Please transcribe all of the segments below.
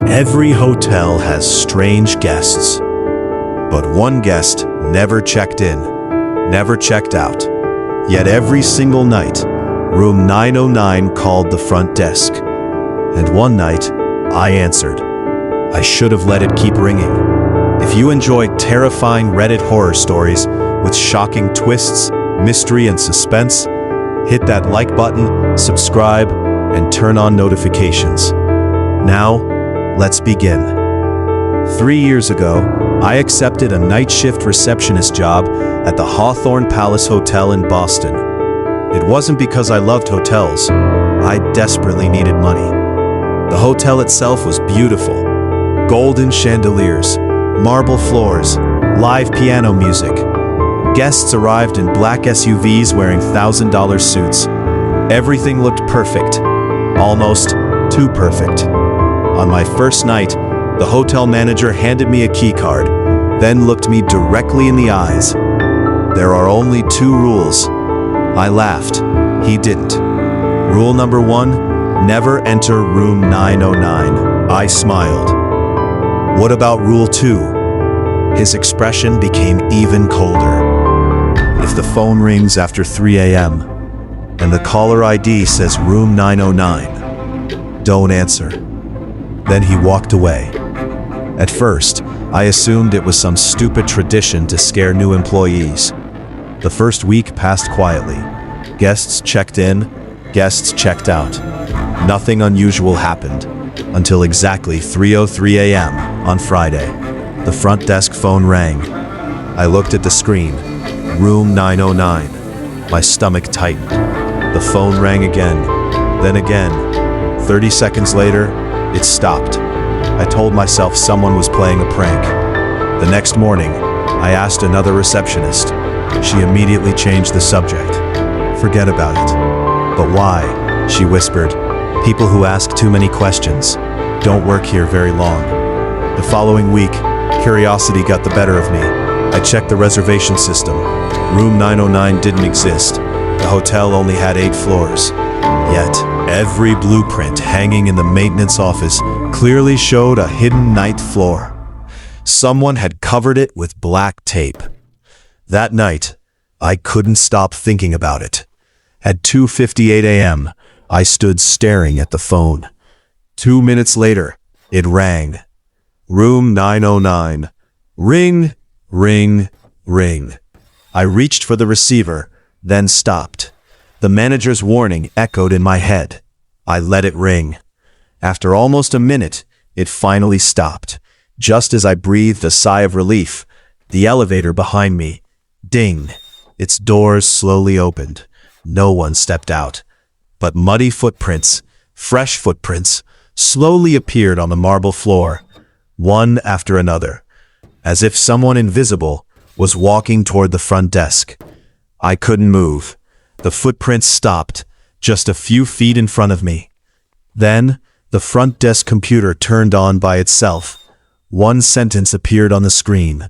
Every hotel has strange guests, but one guest never checked in, never checked out. Yet every single night, room 909 called the front desk. And one night, I answered. I should have let it keep ringing. If you enjoyed terrifying Reddit horror stories with shocking twists, mystery, and suspense, hit that like button, subscribe, and turn on notifications. Now, let's begin. 3 years ago, I accepted a night shift receptionist job at the Hawthorne Palace Hotel in Boston. It wasn't because I loved hotels. I desperately needed money. The hotel itself was beautiful. Golden chandeliers, marble floors, live piano music. Guests arrived in black SUVs wearing $1,000 suits. Everything looked perfect. Almost too perfect. On my first night, the hotel manager handed me a key card, then looked me directly in the eyes. There are only 2 rules. I laughed. He didn't. Rule number 1, never enter room 909. I smiled. What about rule 2? His expression became even colder. If the phone rings after 3 a.m. and the caller ID says room 909, don't answer. Then he walked away. At first, I assumed it was some stupid tradition to scare new employees. The first week passed quietly. Guests checked in, guests checked out. Nothing unusual happened until exactly 3:03 a.m. on Friday. The front desk phone rang. I looked at the screen. Room 909. My stomach tightened. The phone rang again, then again. 30 seconds later, it stopped. I told myself someone was playing a prank. The next morning, I asked another receptionist. She immediately changed the subject. Forget about it. But why? She whispered. People who ask too many questions don't work here very long. The following week, curiosity got the better of me. I checked the reservation system. Room 909 didn't exist. The hotel only had 8 floors. Yet, every blueprint hanging in the maintenance office clearly showed a hidden 9th floor. Someone had covered it with black tape. That night, I couldn't stop thinking about it. At 2:58 a.m., I stood staring at the phone. 2 minutes later, it rang. Room 909. Ring, ring, ring. I reached for the receiver, then stopped. The manager's warning echoed in my head. I let it ring. After almost a minute, it finally stopped. Just as I breathed a sigh of relief, the elevator behind me, ding. Its doors slowly opened. No one stepped out. But muddy footprints, fresh footprints, slowly appeared on the marble floor, one after another, as if someone invisible was walking toward the front desk. I couldn't move. The footprints stopped, just a few feet in front of me. Then, the front desk computer turned on by itself. One sentence appeared on the screen.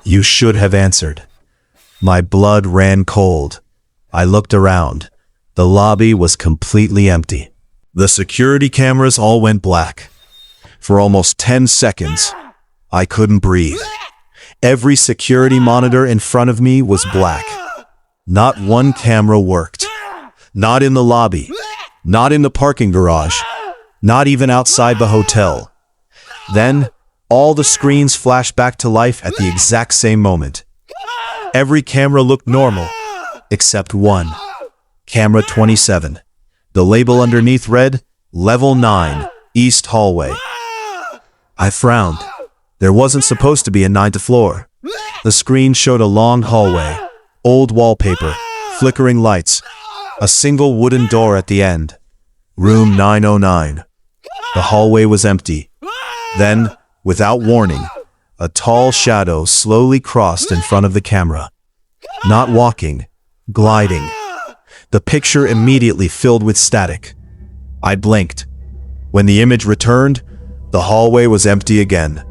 You should have answered. My blood ran cold. I looked around. The lobby was completely empty. The security cameras all went black. For almost 10 seconds, I couldn't breathe. Every security monitor in front of me was black. Not one camera worked. Not in the lobby. Not in the parking garage. Not even outside the hotel. Then, all the screens flashed back to life at the exact same moment. Every camera looked normal, except one. Camera 27. The label underneath read, Level 9, East Hallway. I frowned. There wasn't supposed to be a 9th floor. The screen showed a long hallway, old wallpaper, flickering lights, a single wooden door at the end. Room 909. The hallway was empty. Then, without warning, a tall shadow slowly crossed in front of the camera. Not walking, gliding. The picture immediately filled with static. I blinked. When the image returned, the hallway was empty again.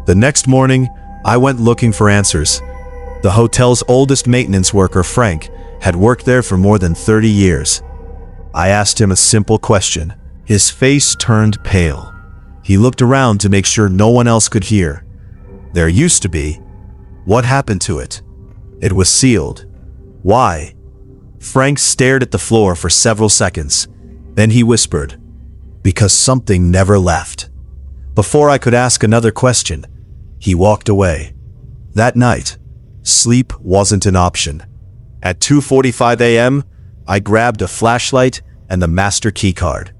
The next morning, I went looking for answers. The hotel's oldest maintenance worker, Frank, had worked there for more than 30 years. I asked him a simple question. His face turned pale. He looked around to make sure no one else could hear. There used to be. What happened to it? It was sealed. Why? Frank stared at the floor for several seconds. Then he whispered, "Because something never left." Before I could ask another question, he walked away. That night, sleep wasn't an option. At 2:45 a.m., I grabbed a flashlight and the master keycard.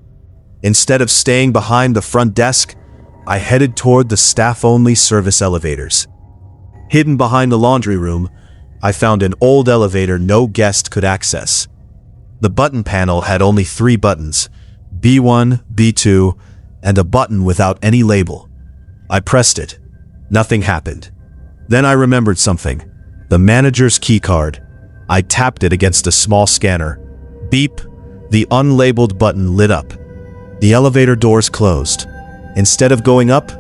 Instead of staying behind the front desk, I headed toward the staff-only service elevators. Hidden behind the laundry room, I found an old elevator no guest could access. The button panel had only 3 buttons, B1, B2, and a button without any label. I pressed it. Nothing happened. Then I remembered something. The manager's keycard. I tapped it against a small scanner. Beep! The unlabeled button lit up. The elevator doors closed. Instead of going up,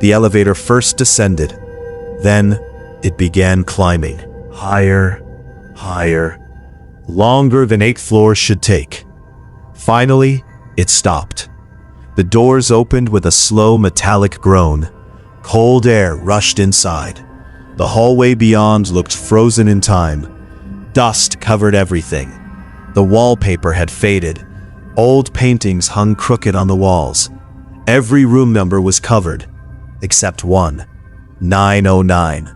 the elevator first descended. Then, it began climbing. Higher, higher. Longer than 8 floors should take. Finally, it stopped. The doors opened with a slow metallic groan. Cold air rushed inside. The hallway beyond looked frozen in time. Dust covered everything. The wallpaper had faded. Old paintings hung crooked on the walls. Every room number was covered, except one, 909.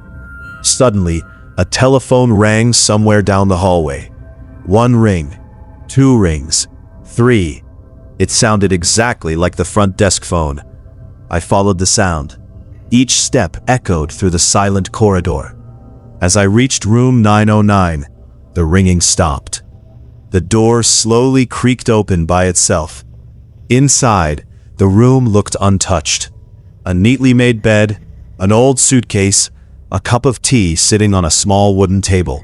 Suddenly, a telephone rang somewhere down the hallway. 1 ring, 2 rings, 3. It sounded exactly like the front desk phone. I followed the sound. Each step echoed through the silent corridor. As I reached room 909, the ringing stopped. The door slowly creaked open by itself. Inside, the room looked untouched. A neatly made bed, an old suitcase, a cup of tea sitting on a small wooden table.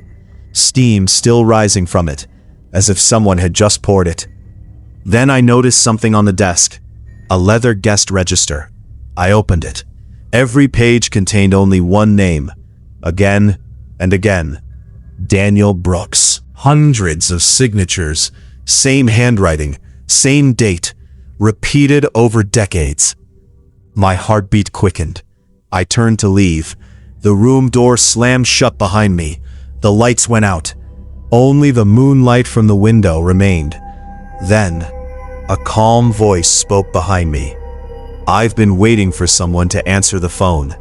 Steam still rising from it, as if someone had just poured it. Then I noticed something on the desk, a leather guest register. I opened it. Every page contained only one name, again and again. Daniel Brooks. Hundreds of signatures, same handwriting, same date, repeated over decades. My heartbeat quickened. I turned to leave. The room door slammed shut behind me. The lights went out. Only the moonlight from the window remained. Then, a calm voice spoke behind me. "I've been waiting for someone to answer the phone."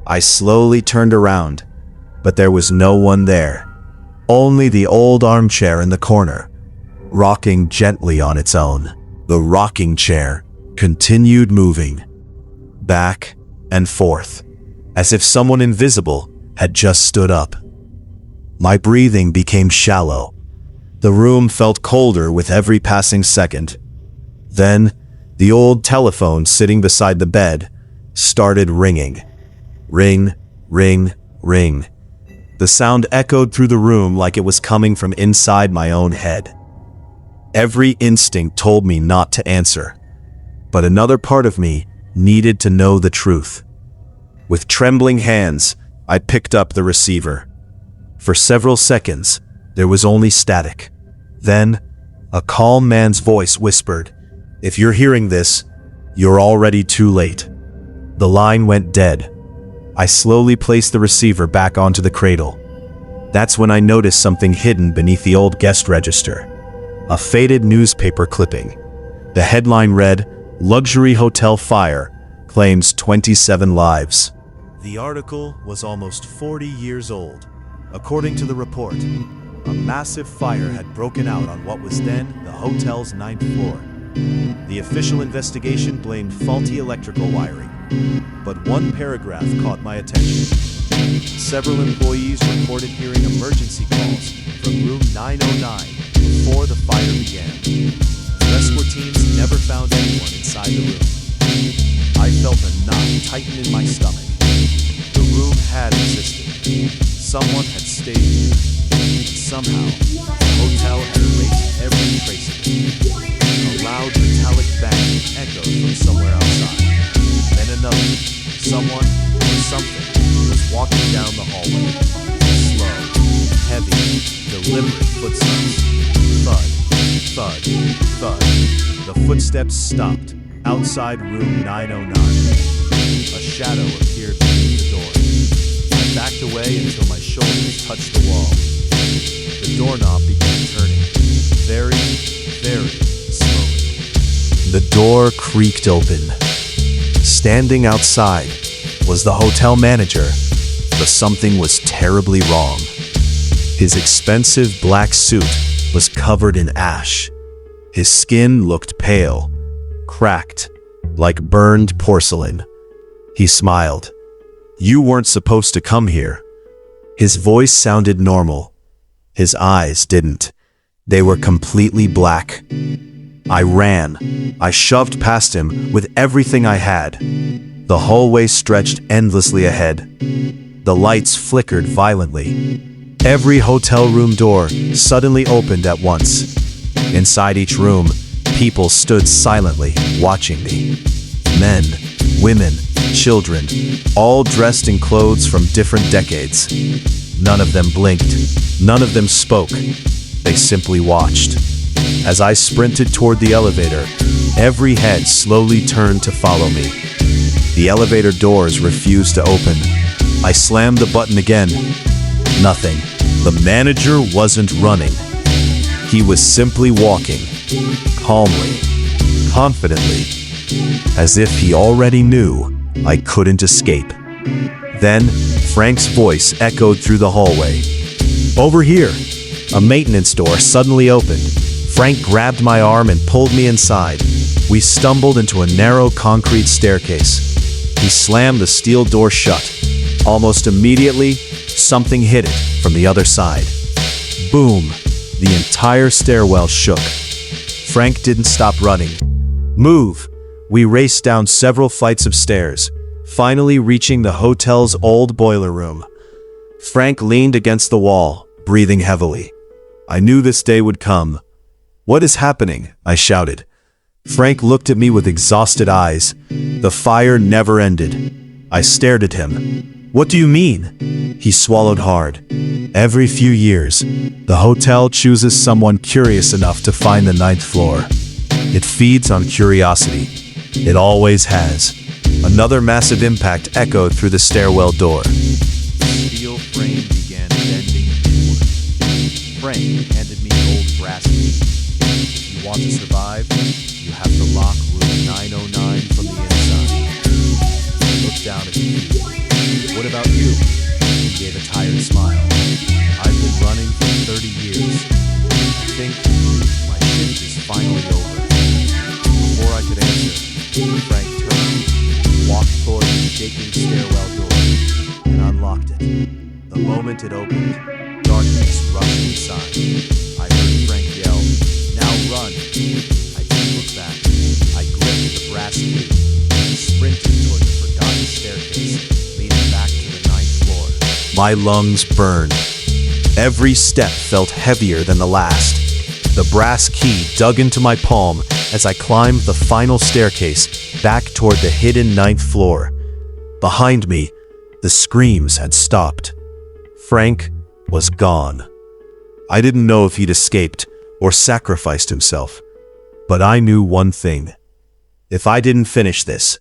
I slowly turned around, but there was no one there. Only the old armchair in the corner, rocking gently on its own. The rocking chair continued moving, back and forth, as if someone invisible had just stood up. My breathing became shallow. The room felt colder with every passing second. Then, the old telephone sitting beside the bed started ringing. Ring, ring, ring. The sound echoed through the room like it was coming from inside my own head. Every instinct told me not to answer, but another part of me needed to know the truth. With trembling hands, I picked up the receiver. For several seconds, there was only static. Then, a calm man's voice whispered, "If you're hearing this, you're already too late." The line went dead. I slowly placed the receiver back onto the cradle. That's when I noticed something hidden beneath the old guest register. A faded newspaper clipping. The headline read, "Luxury Hotel Fire Claims 27 Lives." The article was almost 40 years old. According to the report, a massive fire had broken out on what was then the hotel's 9th floor. The official investigation blamed faulty electrical wiring. But one paragraph caught my attention. Several employees reported hearing emergency calls from room 909 before the fire began. Rescue teams never found anyone inside the room. I felt a knot tighten in my stomach. The room had existed. Someone had stayed here. And somehow, the hotel had erased every trace of it. A loud metallic bang echoed from somewhere outside. Then another. Someone or something was walking down the hallway. Slow, heavy, deliberate footsteps. Thud, thud, thud. The footsteps stopped. Outside room 909, a shadow appeared beneath the door. I backed away until my shoulders touched the wall. The doorknob began turning, very, very slowly. The door creaked open. Standing outside was the hotel manager, but something was terribly wrong. His expensive black suit was covered in ash. His skin looked pale, cracked, like burned porcelain. He smiled. "You weren't supposed to come here." His voice sounded normal. His eyes didn't. They were completely black. I ran. I shoved past him with everything I had. The hallway stretched endlessly ahead. The lights flickered violently. Every hotel room door suddenly opened at once. Inside each room, people stood silently, watching me. Men, women, children, all dressed in clothes from different decades. None of them blinked. None of them spoke. They simply watched. As I sprinted toward the elevator, every head slowly turned to follow me. The elevator doors refused to open. I slammed the button again. Nothing. The manager wasn't running. He was simply walking, calmly, confidently, as if he already knew I couldn't escape. Then, Frank's voice echoed through the hallway. "Over here!" A maintenance door suddenly opened. Frank grabbed my arm and pulled me inside. We stumbled into a narrow concrete staircase. He slammed the steel door shut. Almost immediately, something hit it from the other side. Boom! The entire stairwell shook. Frank didn't stop running. "Move!" We raced down several flights of stairs, finally reaching the hotel's old boiler room. Frank leaned against the wall, breathing heavily. I knew this day would come. "What is happening?" I shouted. Frank looked at me with exhausted eyes. The fire never ended. I stared at him. "What do you mean?" He swallowed hard. "Every few years, the hotel chooses someone curious enough to find the 9th floor. It feeds on curiosity. It always has." Another massive impact echoed through the stairwell door. The steel frame began bending inward. Frank handed me an old brass key. "If you want to survive, you have to lock room 909 from the inside." I looked down at the key. "What about you?" He gave a tired smile. "I've been running for 30 years. I think my shift is finally over." Before I could answer, Frank turned, walked toward the shaking stairwell door, and unlocked it. The moment it opened, darkness rushed inside. I heard Frank yell, "Now run!" I didn't look back. I gripped the brass key and sprinted toward the forgotten staircase leading back to the 9th floor. My lungs burned. Every step felt heavier than the last. The brass key dug into my palm as I climbed the final staircase back toward the hidden 9th floor. Behind me, the screams had stopped. Frank was gone. I didn't know if he'd escaped or sacrificed himself, but I knew one thing. If I didn't finish this,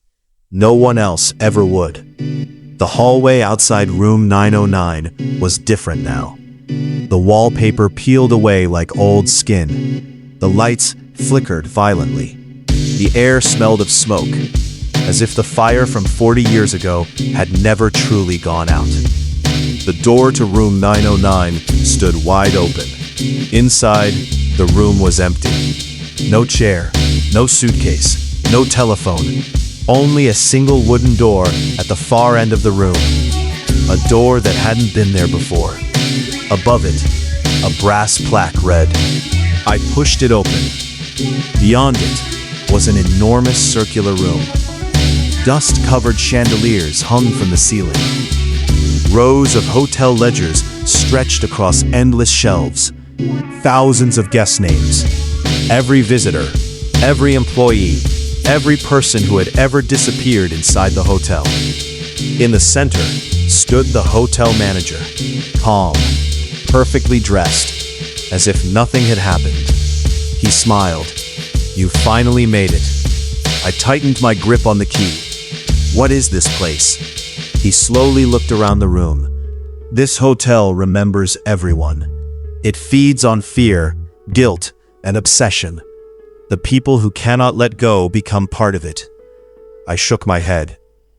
no one else ever would. The hallway outside room 909 was different now. The wallpaper peeled away like old skin. The lights flickered violently. The air smelled of smoke, as if the fire from 40 years ago had never truly gone out. The door to room 909 stood wide open. Inside, the room was empty. No chair, no suitcase, no telephone. Only a single wooden door at the far end of the room. A door that hadn't been there before. Above it, a brass plaque read. I pushed it open. Beyond it was an enormous circular room. Dust-covered chandeliers hung from the ceiling. Rows of hotel ledgers stretched across endless shelves. Thousands of guest names. Every visitor, every employee, every person who had ever disappeared inside the hotel. In the center stood the hotel manager, calm, perfectly dressed, as if nothing had happened. He smiled. "You finally made it." I tightened my grip on the key. What is this place? He slowly looked around the room. This hotel remembers everyone. It feeds on fear, guilt, and obsession. The people who cannot let go become part of it. I shook my head.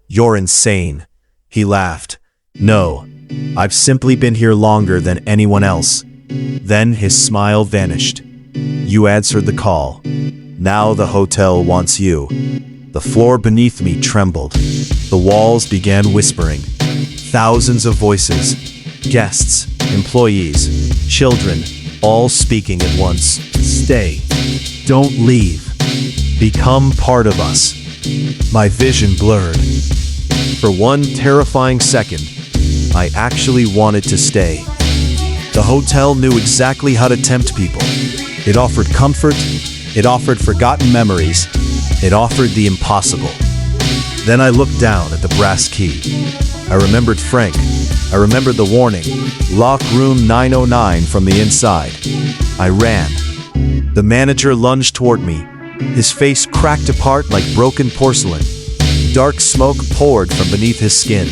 You're insane. He laughed. No, I've simply been here longer than anyone else. Then his smile vanished. You answered the call. Now the hotel wants you. The floor beneath me trembled. The walls began whispering. Thousands of voices. Guests, employees, children, all speaking at once. Stay. Don't leave. Become part of us. My vision blurred. For one terrifying second, I actually wanted to stay. The hotel knew exactly how to tempt people. It offered comfort, it offered forgotten memories, it offered the impossible. Then I looked down at the brass key. I remembered Frank. I remembered the warning, lock room 909 from the inside. I ran. The manager lunged toward me. His face cracked apart like broken porcelain. Dark smoke poured from beneath his skin.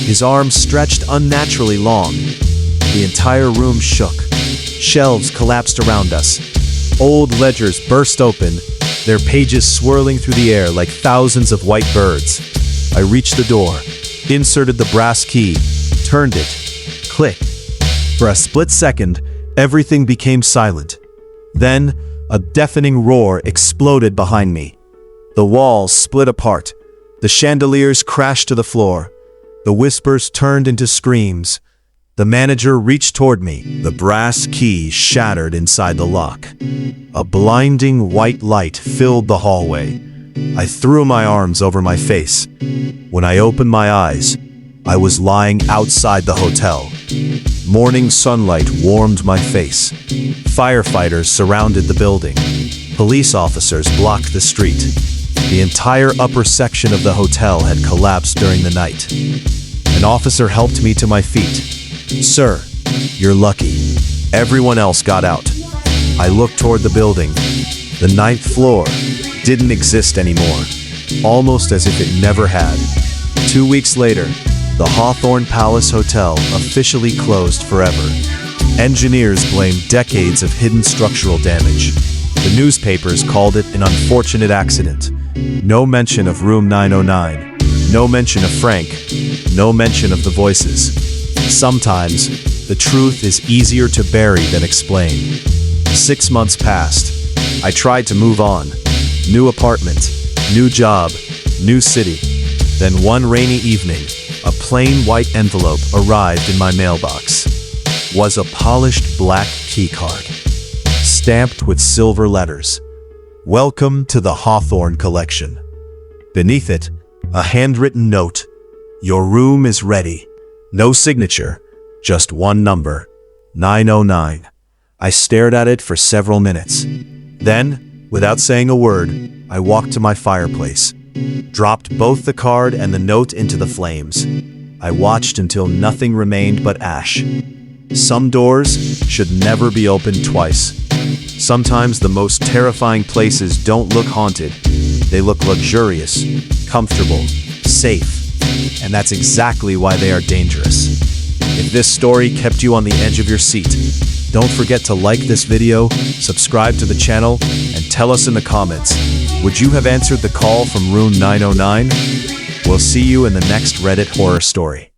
His arms stretched unnaturally long. The entire room shook. Shelves collapsed around us. Old ledgers burst open, their pages swirling through the air like thousands of white birds. I reached the door, inserted the brass key, turned it. Click. For a split second, everything became silent. Then, a deafening roar exploded behind me. The walls split apart. The chandeliers crashed to the floor. The whispers turned into screams. The manager reached toward me. The brass key shattered inside the lock. A blinding white light filled the hallway. I threw my arms over my face. When I opened my eyes, I was lying outside the hotel. Morning sunlight warmed my face. Firefighters surrounded the building. Police officers blocked the street. The entire upper section of the hotel had collapsed during the night. An officer helped me to my feet. Sir, you're lucky. Everyone else got out. I looked toward the building. The 9th floor didn't exist anymore, almost as if it never had. 2 weeks later, the Hawthorne Palace Hotel officially closed forever. Engineers blamed decades of hidden structural damage. The newspapers called it an unfortunate accident. No mention of room 909. No mention of Frank. No mention of the voices. Sometimes, the truth is easier to bury than explain. 6 months passed. I tried to move on. New apartment, new job, new city. Then one rainy evening, a plain white envelope arrived in my mailbox. Was a polished black keycard, stamped with silver letters. Welcome to the Hawthorne Collection. Beneath it, a handwritten note. Your room is ready. No signature, just one number, 909. I stared at it for several minutes. Then, without saying a word, I walked to my fireplace, dropped both the card and the note into the flames. I watched until nothing remained but ash. Some doors should never be opened twice. Sometimes the most terrifying places don't look haunted. They look luxurious, comfortable, safe. And that's exactly why they are dangerous. If this story kept you on the edge of your seat, don't forget to like this video, subscribe to the channel, and tell us in the comments, would you have answered the call from room 909? We'll see you in the next Reddit horror story.